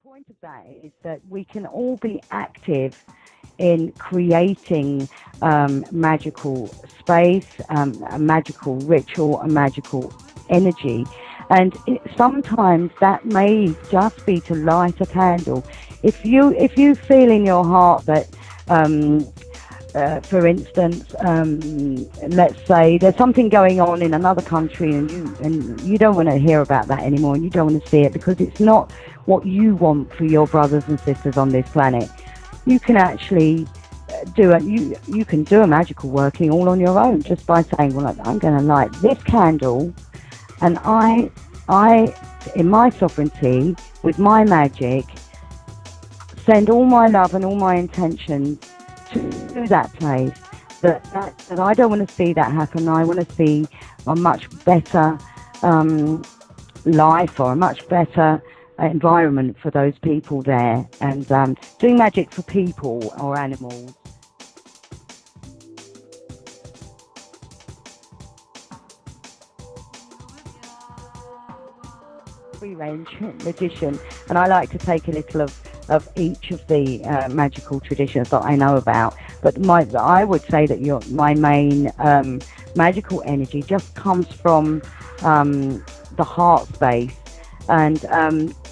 point of that is that we can all be active in creating magical space, a magical ritual, a magical energy. And sometimes that may just be to light a candle. If you feel in your heart that, for instance, let's say there's something going on in another country, and you don't want to hear about that anymore, and you don't want to see it because it's not what you want for your brothers and sisters on this planet. You can actually you can do a magical working all on your own just by saying, well, I'm going to light this candle, and I, in my sovereignty, with my magic, send all my love and all my intentions to that place. That I don't want to see that happen. I want to see a much better life, or a much better environment for those people there. And doing magic for people or animals. Free range magician, and I like to take a little of each of the magical traditions that I know about. But I would say that my main magical energy just comes from the heart space, and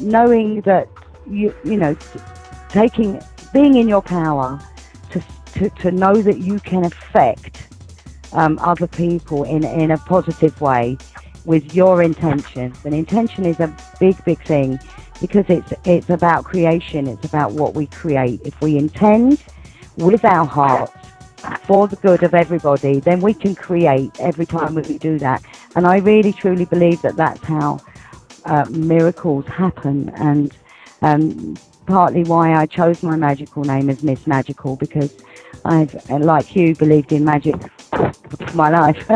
knowing that being in your power to know that you can affect other people in a positive way with your intentions. And intention is a big thing, because it's about creation. It's about what we create. If we intend with our hearts for the good of everybody, then we can create every time we do that. And I really truly believe that that's how miracles happen, and partly why I chose my magical name as Miss Magical, because I've, like you, believed in magic my life.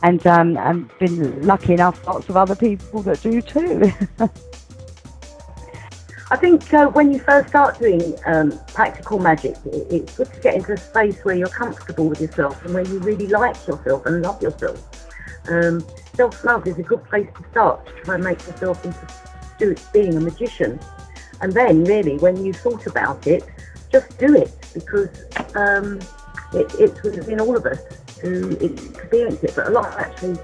And I've been lucky enough, lots of other people that do too. I think when you first start doing practical magic, it's good to get into a space where you're comfortable with yourself and where you really like yourself and love yourself. Self-love is a good place to start, to try and make yourself into being a magician. And then, really, when you thought about it, just do it, because it's within all of us to experience it. But a lot actually,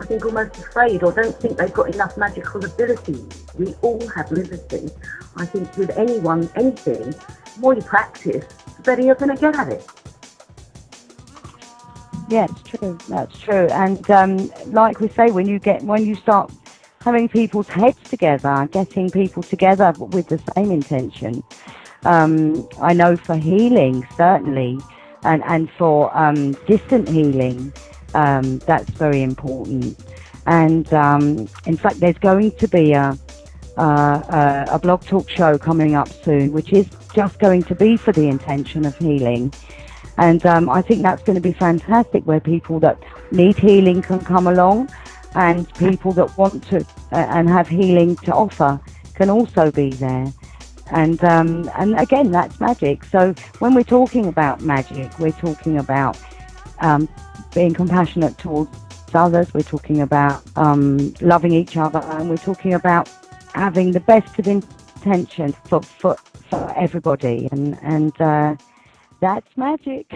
I think, almost afraid or don't think they've got enough magical ability. We all have liberty. I think with anything, the more you practice, the better you're going to get at it. Yeah, it's true. That's true. And like we say, when you start having people's heads together, getting people together with the same intention, I know for healing, certainly, and for distant healing, that's very important. And in fact, there's going to be a blog talk show coming up soon, which is just going to be for the intention of healing. And I think that's going to be fantastic, where people that need healing can come along, and people that want to and have healing to offer can also be there. And again, that's magic. So when we're talking about magic, we're talking about being compassionate towards others. We're talking about loving each other, and we're talking about having the best of intention for everybody. And that's magic.